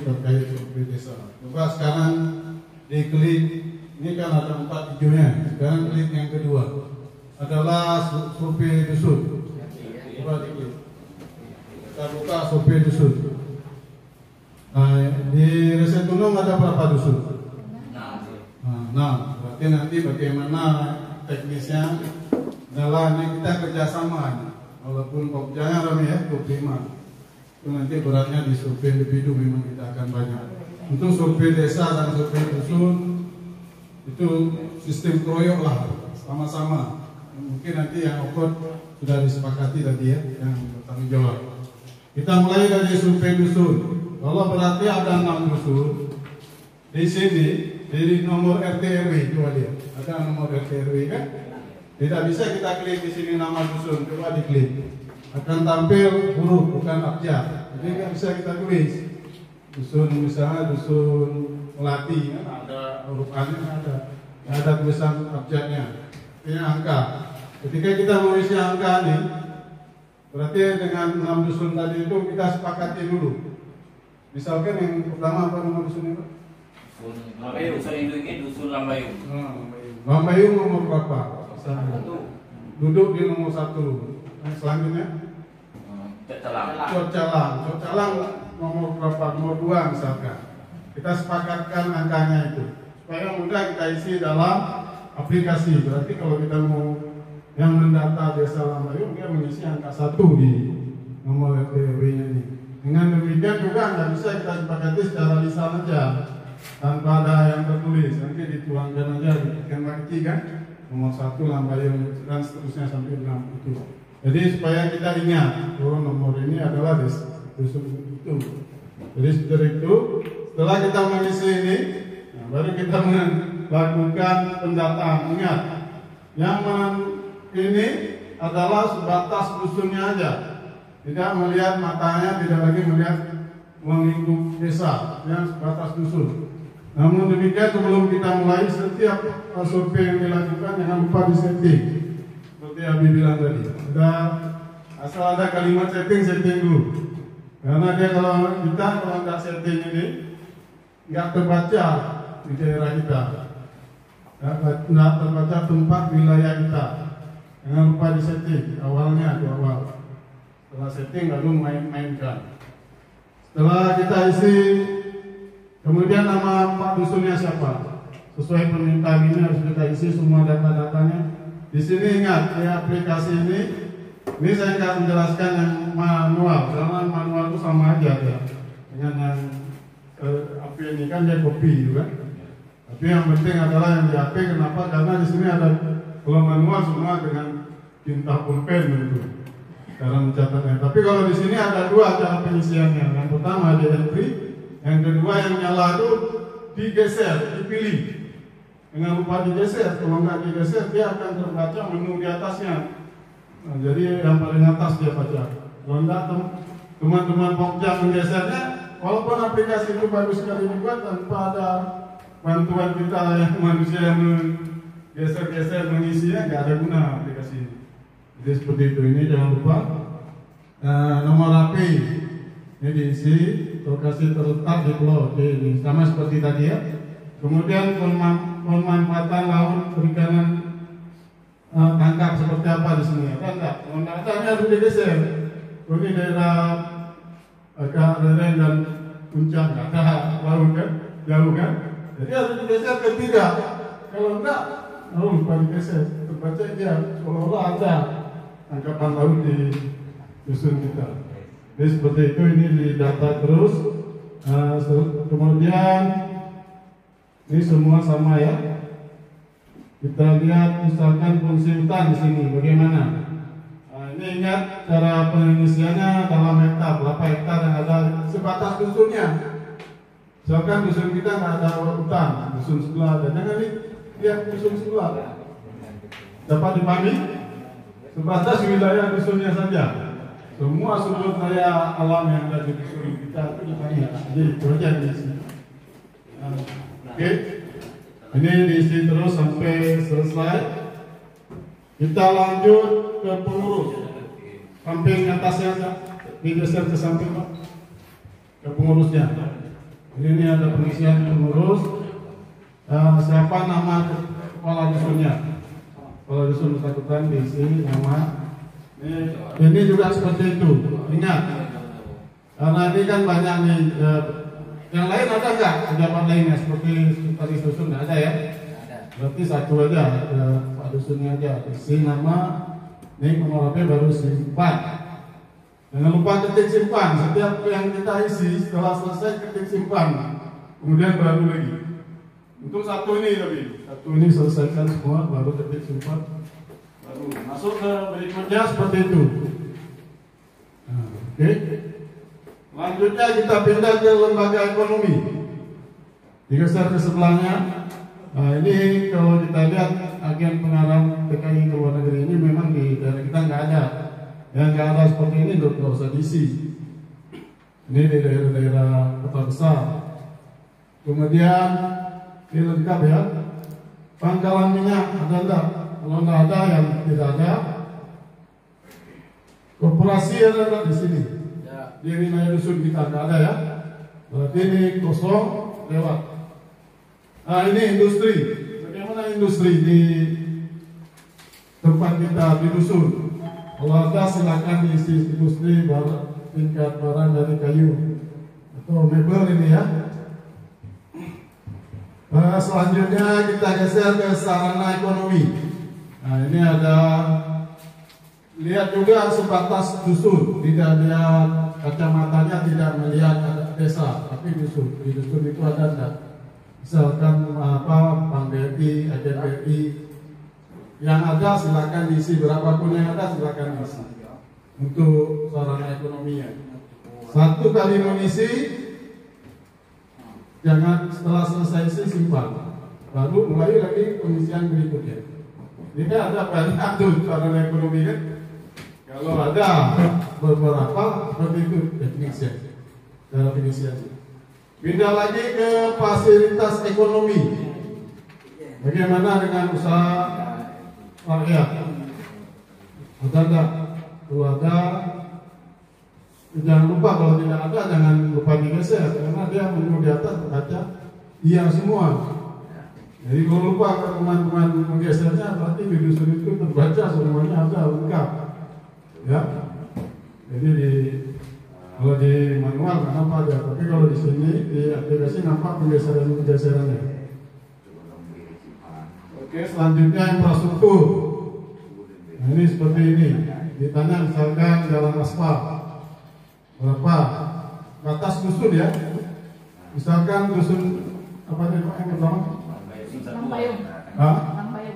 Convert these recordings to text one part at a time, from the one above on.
terkait survei desa. Coba sekarang diklik, ini kan ada 4 videonya. Sekarang klik yang kedua, adalah survei dusun. Coba diklik. Kita buka survei dusun. Nah, di Resen Tunung ada berapa dusun? 6. Berarti nanti bagaimana teknisnya adalah ini kita kerjasama. Walaupun pokoknya ramai ya, 25. Itu nanti beratnya di survei individu memang kita akan banyak. Untuk survei desa dan survei dusun itu sistem kroyok lah, sama-sama. Mungkin nanti yang okot sudah disepakati tadi ya, yang bertanggung jawab. Kita mulai dari survei dusun. Kalau berarti ada 6 dusun di sini, dari nomor RT RW coba lihat. Ada nomor RT RW kan? Tidak bisa kita klik di sini nama dusun, coba diklik. Akan tampil huruf bukan abjad. Jadi nggak bisa kita tulis. Dusun misalnya dusun Melati kan ada huruf A-nya ada tulisan abjadnya. Ini angka. Ketika kita mengisi angka nih, berarti dengan 6 dusun tadi itu kita sepakati dulu. Misalkan yang pertama apa nomor dusun itu? Lambayung, saya itu dusun Lambayung. Lambayung nomor berapa? Duduk di nomor 1. Yang selanjutnya? Cotcalang nomor berapa? Nomor 2 misalkan. Kita sepakatkan angkanya itu supaya mudah kita isi dalam aplikasi. Berarti kalau kita mau yang mendata desa Lambayung, dia mengisi angka 1 di nomor RT/RW-nya ini. Dengan demikian juga nggak bisa kita sepakati secara lisan aja tanpa ada yang tertulis. Nanti dituangkan aja di marki kan, nomor 1 Lambayung dan seterusnya sampai 6 itu. Jadi supaya kita ingat bahwa nomor ini adalah dusun itu. Jadi seperti itu. Setelah kita mengisi ini, baru kita melakukan pendataan. Ingat, yang ini adalah sebatas dusunnya aja. Tidak melihat matanya, tidak lagi melihat lingkup desa, yang sebatas dusun. Namun demikian sebelum kita mulai setiap survei yang dilakukan jangan lupa disetting. Seperti Abi bilang tadi, asal ada kalimat setting dulu. Karena dia kalau nggak setting ini nggak terbaca di daerah kita, nggak terbaca tempat wilayah kita. Jangan lupa disetting awalnya itu awal. Setelah setting lalu mainkan. Setelah kita isi, kemudian nama Pak dusunnya siapa? Sesuai permintaan ini harus kita isi semua data-datanya. Di sini ingat, di aplikasi ini saya nggak menjelaskan yang manual, karena manual itu sama aja ya. Dengan yang HP ini kan dia copy juga. Tapi yang penting adalah yang di HP. Kenapa? Karena di sini ada kalau manual semua dengan tinta pulpen gitu. Cara mencatatnya. Tapi kalau di sini ada 2 cara pengisiannya. Yang pertama di entry, yang kedua yang nyala itu digeser, dipilih. Dengan lupa digeser, kalau nggak digeser dia akan terbaca menu di atasnya. Nah, jadi yang paling atas dia baca. Kalau nggak teman-teman Pokja menggesernya, walaupun aplikasi itu bagus sekali dibuat tanpa ada bantuan kita yang manusia yang menggeser-geser mengisinya, nggak ada guna aplikasi ini. Jadi seperti itu. Ini jangan lupa nomor HP ini diisi, lokasi terletak di pulau ini sama seperti tadi ya. Kemudian pemanfaatan laut perikanan tangkap seperti apa di sini ada enggak? Kalau enggak ada harus digeser. Ini daerah agak lereng dan puncak nggak ada laut kan, jauh kan. Jadi harus digeser ke 3. Kalau enggak, lupa digeser. Terbaca dia seolah-olah ada tangkapan laut di dusun kita. Jadi seperti itu, ini didata terus. Kemudian ini semua sama ya. Kita lihat misalkan fungsi hutan di sini bagaimana. Ini ingat cara pengisiannya dalam hektar, berapa hektar yang ada sebatas dusunnya. Misalkan dusun kita nggak ada hutan, dusun sebelah ada. Jangan lihat dusun sebelah. Dapat dipahami? Sebatas wilayah dusunnya saja. Semua sumber daya alam yang ada di dusun kita itu dipahami. Jadi itu aja di sini. Oke. Ini diisi terus sampai selesai. Kita lanjut ke pengurus. Samping atasnya digeser ke samping Pak. Ke pengurusnya. Ini ada pengisian pengurus. Siapa nama kepala dusunnya? Kepala dusun bersangkutan diisi nama. Ini juga seperti itu. Ingat, karena ini kan banyak nih. Yang lain ada nggak pejabat lainnya seperti sekretaris dusun? Nggak ada ya? Berarti satu aja, Pak dusunnya aja. Isi nama. Ini nomor HP baru simpan. Jangan lupa ketik simpan. Setiap yang kita isi setelah selesai ketik simpan. Kemudian baru lagi. Untuk satu ini tapi satu ini selesaikan semua baru ketik simpan. Baru masuk ke berikutnya seperti itu. Oke. Selanjutnya kita pindah ke lembaga ekonomi. Digeser ke sebelahnya. Nah ini kalau kita lihat agen pengarah TKI ke luar negeri ini memang di daerah kita nggak ada. Yang nggak ada seperti ini nggak usah diisi. Ini di daerah-daerah kota besar. Kemudian ini lengkap ya. Pangkalan minyak ada enggak? Kalau nggak ada yang tidak ada. Koperasi ada enggak di sini? Di wilayah dusun kita nggak ada ya. Berarti ini kosong lewat. Nah ini industri. Bagaimana industri di tempat kita di dusun? Kalau ada silakan diisi industri tingkat barang dari kayu atau mebel ini ya. Selanjutnya kita geser ke sarana ekonomi. Nah ini ada, lihat juga sebatas dusun, tidak lihat kacamatanya, tidak melihat ada desa, tapi dusun. Di dusun itu ada enggak? Misalkan Bank BRI, agen BRI, yang ada silakan diisi, berapapun yang ada silakan diisi untuk sarana ekonominya. Satu kali mengisi, jangan setelah selesai isi simpan, baru mulai lagi pengisian berikutnya. Ini ada banyak tuh sarana ekonomi kan. Kalau ada beberapa seperti itu definisi, cara pengisian. Pindah lagi ke fasilitas ekonomi. Bagaimana dengan usaha rakyat? Ada enggak? Kalau ada, jangan lupa, kalau tidak ada jangan lupa digeser karena dia menunggu di atas baca iya semua. Jadi kalau lupa teman-teman menggesernya berarti di dusun itu terbaca semuanya ada lengkap. Ya. Jadi kalau di manual nggak nampak ada, tapi kalau di sini di aplikasi nampak penggeserannya. Oke, selanjutnya infrastruktur. Nah, ini seperti ini. Ditanya misalkan jalan aspal berapa? Batas dusun ya. Misalkan dusun apa tadi Pak yang pertama? Lampayung.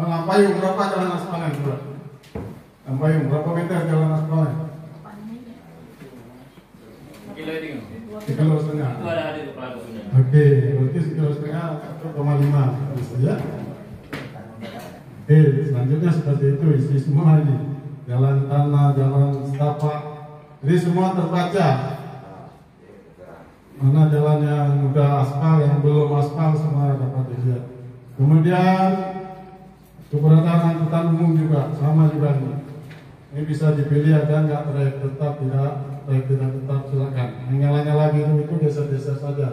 Lampayung berapa jalan aspalnya? Lampayung berapa meter jalan aspalnya? Kilo setengah. Itu ada di kepala dusunnya. Oke, berarti kilo setengah 1,5 bisa ya. Oke, selanjutnya seperti itu isi semua ini. Jalan tanah, jalan setapak, jadi semua terbaca. Mana jalan yang udah aspal, yang belum aspal semua dapat dilihat. Kemudian keberadaan angkutan umum juga sama juga ini. Ini bisa dipilih ada nggak trayek tetap, tidak trayek tidak tetap silakan. Yang nyala-nyala biru itu geser-geser saja.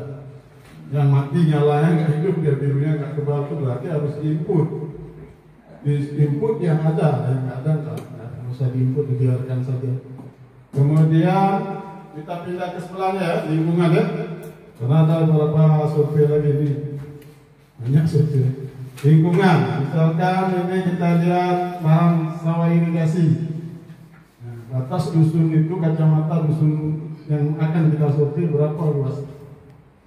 Yang mati nyalanya nggak hidup, dia birunya nggak kebal itu berarti harus diinput. Diinput yang ada, yang nggak ada nggak usah diinput, dibiarkan saja. Kemudian kita pindah ke sebelahnya ya, lingkungan ya. Karena ada beberapa survei lagi ini, banyak survei. Lingkungan, misalkan ini kita lihat lahan sawah irigasi. Batas dusun itu kacamata dusun yang akan kita survei berapa luas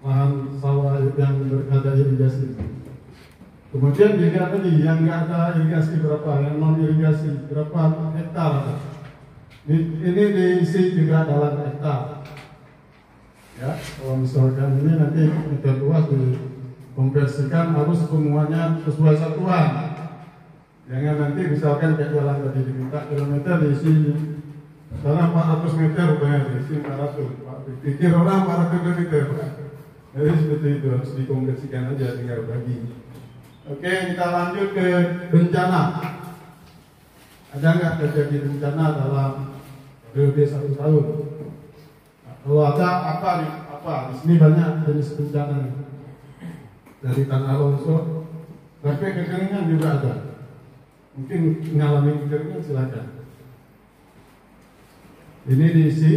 lahan sawah yang ada irigasi. Kemudian dilihat tadi yang nggak ada irigasi berapa, yang non irigasi berapa hektar. Ini diisi juga dalam hektar. Ya, kalau misalkan ini nanti meter luas dikonversikan harus semuanya sesuai satuan. Jangan nanti misalkan kayak jalan tadi diminta kilometer diisi sekarang 400 meter banyak diisi 400. Pikir orang 400 meter. Jadi seperti itu harus dikonversikan aja, tinggal bagi. Oke, kita lanjut ke bencana. Ada nggak terjadi bencana dalam periode 1 tahun? Nah, kalau ada apa apa? Di sini banyak jenis bencana dari tanah longsor, sampai kekeringan juga ada. Mungkin mengalami kekeringan silakan. Ini diisi.